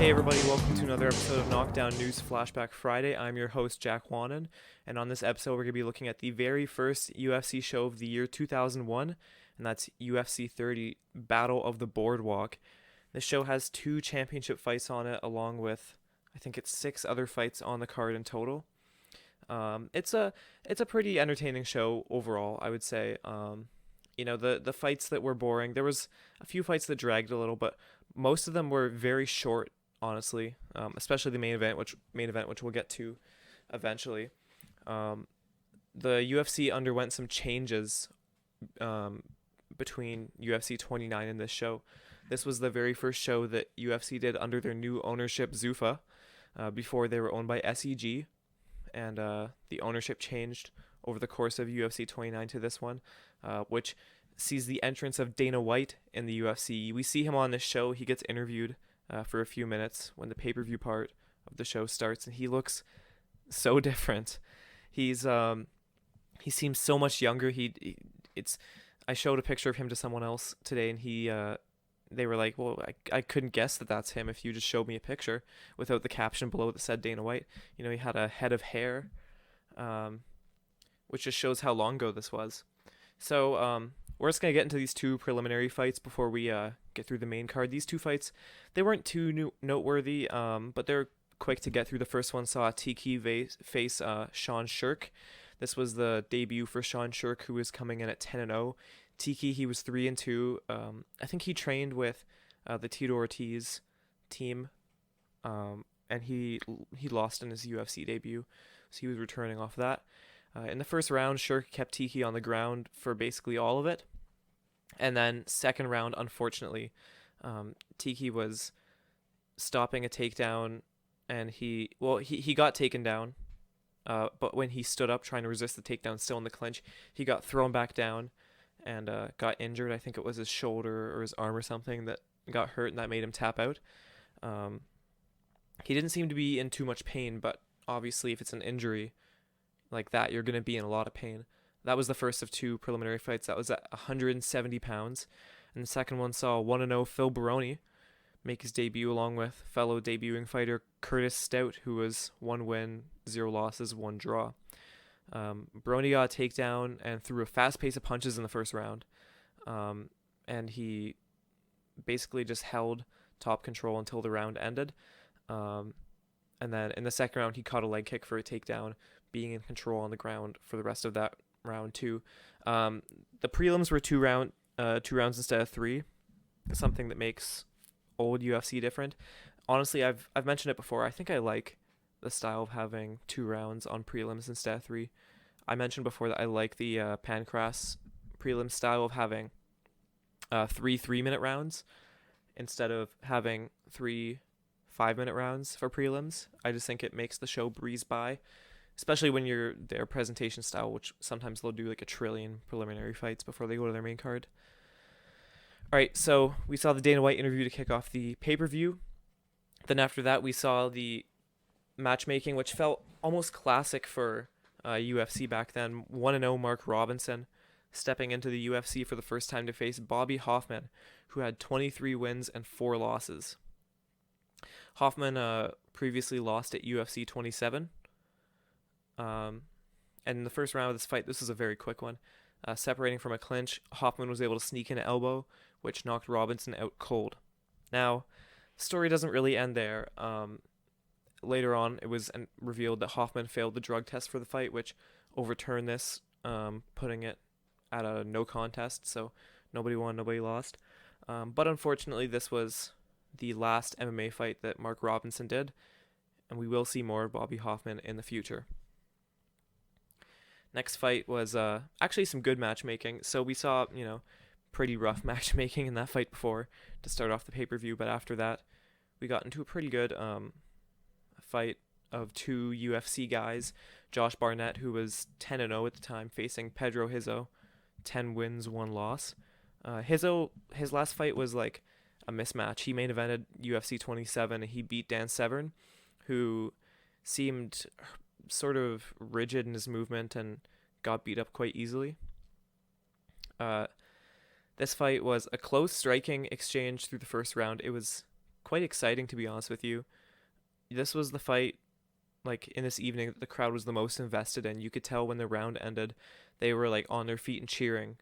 Hey everybody, welcome to another episode of Knockdown News Flashback Friday. I'm your host, Jack Wanon, and on this episode we're going to be looking at the very first UFC show of the year 2001, and that's UFC 30, Battle of the Boardwalk. This show has 2 championship fights on it, along with, I think it's 6 other fights on the card in total. It's a pretty entertaining show overall, I would say. The fights that were boring, there was a few fights that dragged a little, but most of them were very short, honestly, especially the main event, which we'll get to eventually. The UFC underwent some changes between UFC 29 and this show. This was the very first show that UFC did under their new ownership, Zuffa. Before they were owned by SEG, and the ownership changed over the course of UFC 29 to this one, which sees the entrance of Dana White in the UFC. We see him on this show. He gets interviewed for a few minutes when the pay-per-view part of the show starts, and he looks so different. He seems so much younger. I showed a picture of him to someone else today, and they were like, well, I couldn't guess that that's him if you just showed me a picture without the caption below that said Dana White. He had a head of hair, which just shows how long ago this was. So we're just going to get into these 2 preliminary fights before we get through the main card. These 2 fights, they weren't too noteworthy, but they're quick to get through. The first one saw Tiki face Sean Shirk. This was the debut for Sean Shirk, who was coming in at 10-0. Tiki, he was 3-2. I think he trained with the Tito Ortiz team, and he lost in his UFC debut, so he was returning off that. In the first round, Shirk kept Tiki on the ground for basically all of it, and then second round, unfortunately, Tiki was stopping a takedown, and he got taken down, but when he stood up trying to resist the takedown, still in the clinch, he got thrown back down and got injured. I think it was his shoulder or his arm or something that got hurt, and that made him tap out. He didn't seem to be in too much pain, but obviously if it's an injury like that, you're going to be in a lot of pain. That was the first of 2 preliminary fights. That was at 170 pounds. And the second one saw 1-0 Phil Baroni make his debut along with fellow debuting fighter Curtis Stout, who was 1 win, 0 losses, 1 draw. Baroni got a takedown and threw a fast pace of punches in the first round. And he basically just held top control until the round ended. And then in the second round, he caught a leg kick for a takedown, being in control on the ground for the rest of that round too. The prelims were 2 rounds instead of 3, something that makes old UFC different. Honestly, I've mentioned it before. I think I like the style of having 2 rounds on prelims instead of 3. I mentioned before that I like the Pancras prelim style of having 3 3-minute rounds instead of having 3 5-minute rounds for prelims. I just think it makes the show breeze by, especially when you're their presentation style, which sometimes they'll do like a trillion preliminary fights before they go to their main card. All right, so we saw the Dana White interview to kick off the pay-per-view. Then after that, we saw the matchmaking, which felt almost classic for UFC back then. 1-0 Mark Robinson stepping into the UFC for the first time to face Bobby Hoffman, who had 23 wins and 4 losses. Hoffman previously lost at UFC 27. And in the first round of this fight, this was a very quick one. Separating from a clinch, Hoffman was able to sneak in an elbow, which knocked Robinson out cold. Now, the story doesn't really end there. Later on, it was revealed that Hoffman failed the drug test for the fight, which overturned this, putting it at a no contest, so nobody won, nobody lost. But unfortunately, this was the last MMA fight that Mark Robinson did, and we will see more of Bobby Hoffman in the future. Next fight was actually some good matchmaking. So we saw, pretty rough matchmaking in that fight before to start off the pay-per-view, but after that, we got into a pretty good fight of 2 UFC guys. Josh Barnett, who was 10-0 at the time, facing Pedro Hizo, 10 wins, 1 loss. Hizo, his last fight was like a mismatch. He main evented UFC 27, and he beat Dan Severn, who seemed sort of rigid in his movement and got beat up quite easily. This fight was a close striking exchange through the first round. It was quite exciting, to be honest with you. This was the fight, like, in this evening that the crowd was the most invested in. You could tell when the round ended, they were like on their feet and cheering.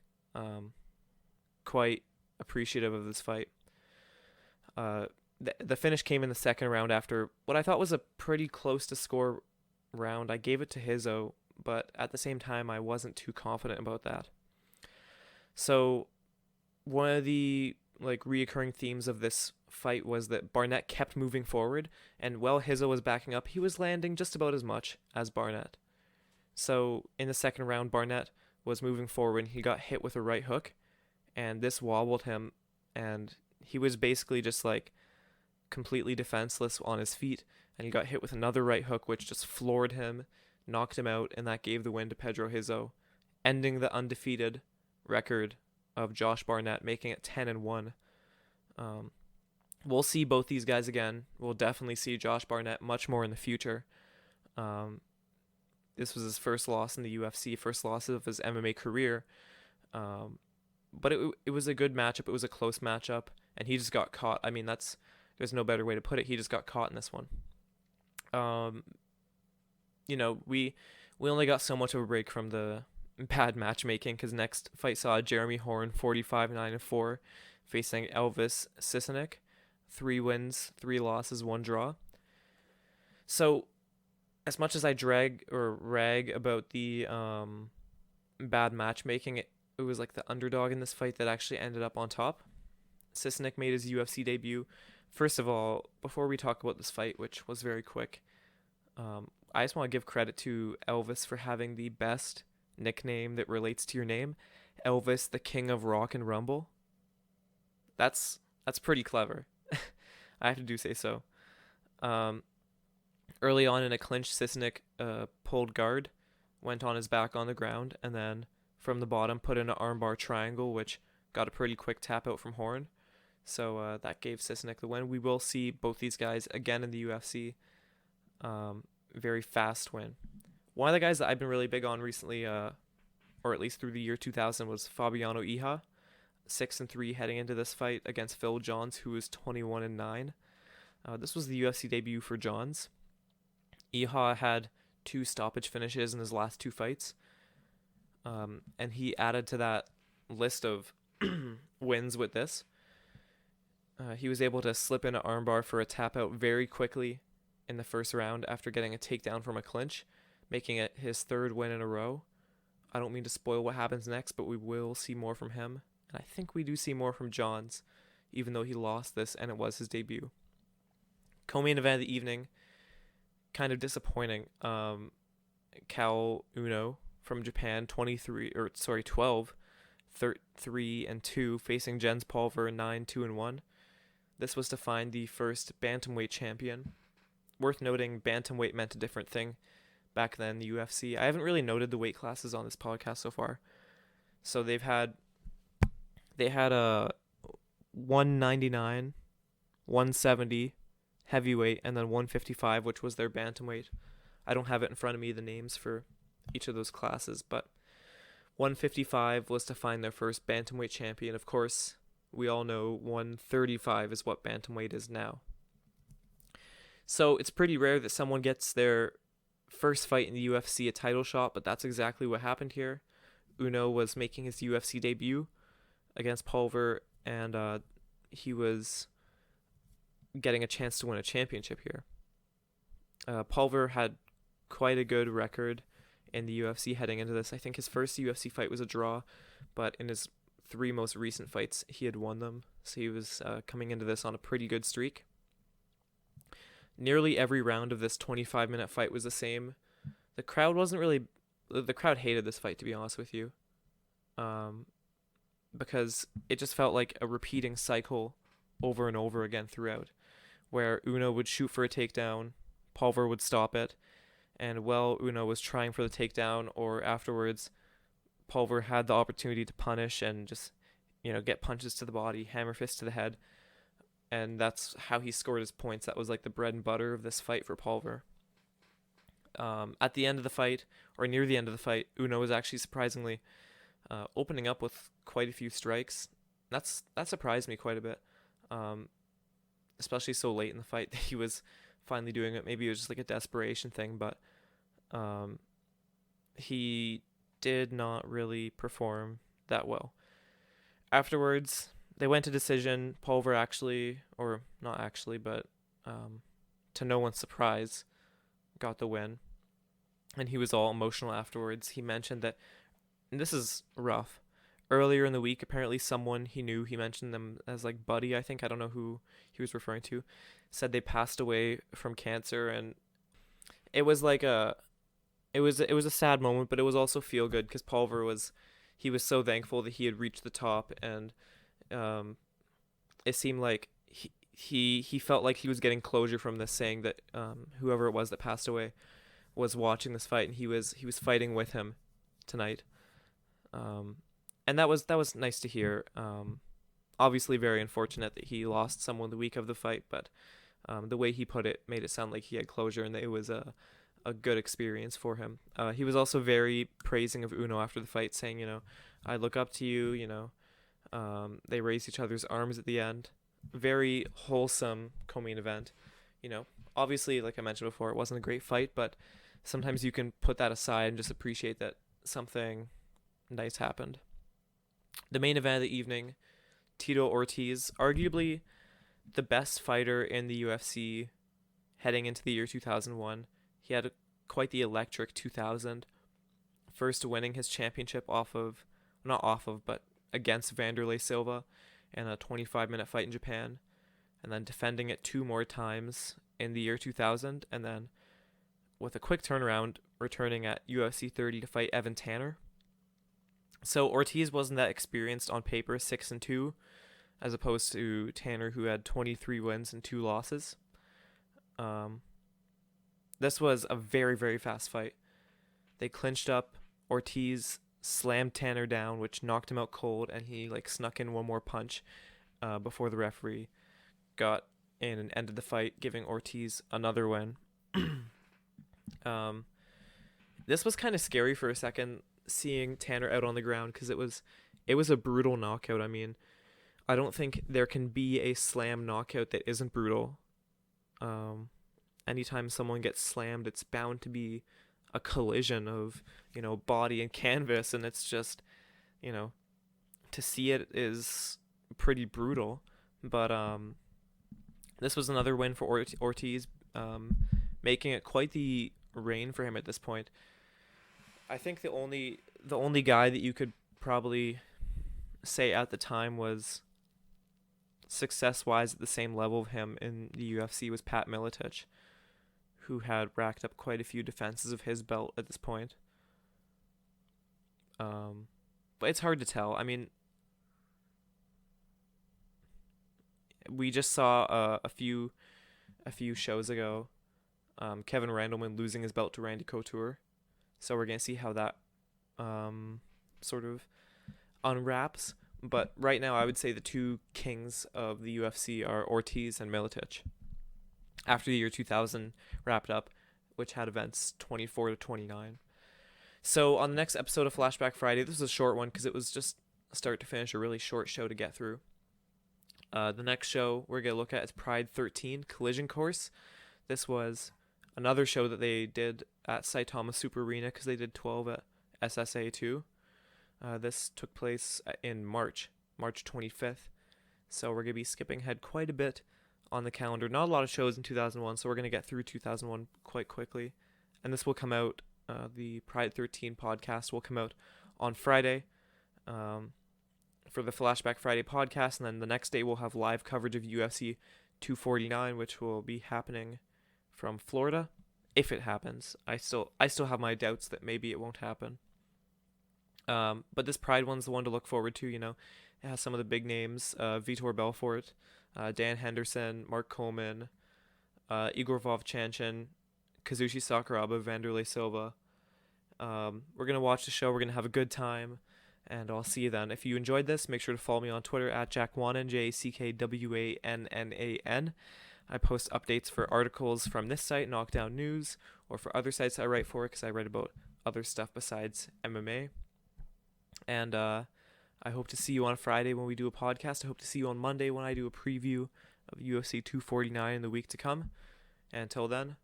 Quite appreciative of this fight. The finish came in the second round after what I thought was a pretty close to score round. I gave it to Hizzo, but at the same time, I wasn't too confident about that. So one of the like reoccurring themes of this fight was that Barnett kept moving forward, and while Hizzo was backing up, he was landing just about as much as Barnett. So in the second round, Barnett was moving forward, and he got hit with a right hook, and this wobbled him, and he was basically just like completely defenseless on his feet, and he got hit with another right hook, which just floored him, knocked him out, and that gave the win to Pedro Hizzo, ending the undefeated record of Josh Barnett, making it 10-1. We'll see both these guys again. We'll definitely see Josh Barnett much more in the future. This was his first loss in the UFC, first loss of his MMA career. But it was a good matchup. It was a close matchup, and he just got caught. I mean, there's no better way to put it. He just got caught in this one. We only got so much of a break from the bad matchmaking, because next fight saw Jeremy Horn 45-9-4 facing Elvis Sissenik, 3 wins, 3 losses, 1 draw. So as much as I rag about the bad matchmaking, it was like the underdog in this fight that actually ended up on top. Sissenik made his UFC debut. First of all, before we talk about this fight, which was very quick, I just want to give credit to Elvis for having the best nickname that relates to your name, Elvis, the King of Rock and Rumble. That's pretty clever. I have to say so. Early on in a clinch, Sissenik pulled guard, went on his back on the ground, and then from the bottom put in an armbar triangle, which got a pretty quick tap out from Horn. So that gave Sissenik the win. We will see both these guys again in the UFC. Very fast win. One of the guys that I've been really big on recently, or at least through the year 2000, was Fabiano Iha, 6-3 heading into this fight against Phil Johns, who was 21-9. This was the UFC debut for Johns. Iha had 2 stoppage finishes in his last 2 fights, and he added to that list of wins with this. He was able to slip in an armbar for a tap out very quickly in the first round after getting a takedown from a clinch, making it his 3rd win in a row. I don't mean to spoil what happens next, but we will see more from him. And I think we do see more from Johns, even though he lost this and it was his debut. Co-main event of the evening, kind of disappointing. Kao Uno from Japan, 12, 3-2, facing Jens Pulver, 9-2-1. This was to find the first bantamweight champion. Worth noting, bantamweight meant a different thing back then in the UFC. I haven't really noted the weight classes on this podcast so far. So they had a 199, 170 heavyweight, and then 155, which was their bantamweight. I don't have it in front of me, the names for each of those classes, but 155 was to find their first bantamweight champion. Of course, we all know 135 is what bantamweight is now. So it's pretty rare that someone gets their first fight in the UFC a title shot, but that's exactly what happened here. Uno was making his UFC debut against Pulver, and he was getting a chance to win a championship here. Pulver had quite a good record in the UFC heading into this. I think his first UFC fight was a draw, but in his 3 most recent fights, he had won them. So he was coming into this on a pretty good streak. Nearly every round of this 25-minute fight was the same. The crowd hated this fight, to be honest with you. Because it just felt like a repeating cycle over and over again throughout, where Uno would shoot for a takedown, Pulver would stop it, and while Uno was trying for the takedown or afterwards, Pulver had the opportunity to punish and just, get punches to the body, hammer fist to the head, and that's how he scored his points. That was like the bread and butter of this fight for Pulver. At the end of the fight, or near the end of the fight, Uno was actually surprisingly opening up with quite a few strikes. That surprised me quite a bit. especially so late in the fight, that he was finally doing it. Maybe it was just like a desperation thing, but um, he did not really perform that well. Afterwards, they went to decision. Pulver actually, or not actually, but to no one's surprise, got the win. And he was all emotional afterwards. He mentioned that, and this is rough, earlier in the week, apparently someone he knew, he mentioned them as like Buddy, I think, I don't know who he was referring to, said they passed away from cancer. And it was like it was a sad moment, but it was also feel good because Pulver was, he was so thankful that he had reached the top. And um, it seemed like he felt like he was getting closure from this, saying that whoever it was that passed away was watching this fight, and he was fighting with him tonight. Um, and that was nice to hear. Obviously very unfortunate that he lost someone the week of the fight, but the way he put it made it sound like he had closure and that it was a good experience for him. He was also very praising of Uno after the fight, saying, I look up to you, they raised each other's arms at the end. Very wholesome co-main event. Obviously, like I mentioned before, it wasn't a great fight, but sometimes you can put that aside and just appreciate that something nice happened. The main event of the evening, Tito Ortiz, arguably the best fighter in the UFC heading into the year 2001. He had quite the electric 2000, first winning his championship but against Vanderlei Silva in a 25-minute fight in Japan, and then defending it two more times in the year 2000, and then with a quick turnaround, returning at UFC 30 to fight Evan Tanner. So Ortiz wasn't that experienced on paper, 6-2, as opposed to Tanner, who had 23 wins and 2 losses. This was a very, very fast fight. They clinched up. Ortiz slammed Tanner down, which knocked him out cold, and he snuck in one more punch before the referee got in and ended the fight, giving Ortiz another win. This was kind of scary for a second, seeing Tanner out on the ground, because it was a brutal knockout. I mean, I don't think there can be a slam knockout that isn't brutal. Anytime someone gets slammed, it's bound to be a collision of, body and canvas, and it's just, to see it is pretty brutal. But this was another win for Ortiz, making it quite the reign for him at this point. I think the only guy that you could probably say at the time was success-wise at the same level of him in the UFC was Pat Miletich, who had racked up quite a few defenses of his belt at this point. But it's hard to tell. I mean, we just saw a few shows ago, Kevin Randleman losing his belt to Randy Couture. So we're going to see how that sort of unwraps. But right now, I would say the two kings of the UFC are Ortiz and Miletich. After the year 2000 wrapped up, which had events 24 to 29. So on the next episode of Flashback Friday, this was a short one because it was just start to finish a really short show to get through. The next show we're going to look at is Pride 13 Collision Course. This was another show that they did at Saitama Super Arena because they did 12 at SSA 2. This took place in March 25th. So we're going to be skipping ahead quite a bit on the calendar. Not a lot of shows in 2001, so we're going to get through 2001 quite quickly. And this will come out, the Pride 13 podcast will come out on Friday for the Flashback Friday podcast. And then the next day we'll have live coverage of UFC 249, which will be happening from Florida, if it happens. I still have my doubts that maybe it won't happen. But this Pride one's the one to look forward to. It has some of the big names: Vitor Belfort, Dan Henderson, Mark Coleman, Igor Vovchanchin, Kazushi Sakuraba, Vanderlei Silva. We're gonna watch the show. We're gonna have a good time, and I'll see you then. If you enjoyed this, make sure to follow me on Twitter at Jackwannan, JackWannan. I post updates for articles from this site, Knockdown News, or for other sites I write for, because I write about other stuff besides MMA. And I hope to see you on Friday when we do a podcast. I hope to see you on Monday when I do a preview of UFC 249 in the week to come. And until then,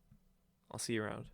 I'll see you around.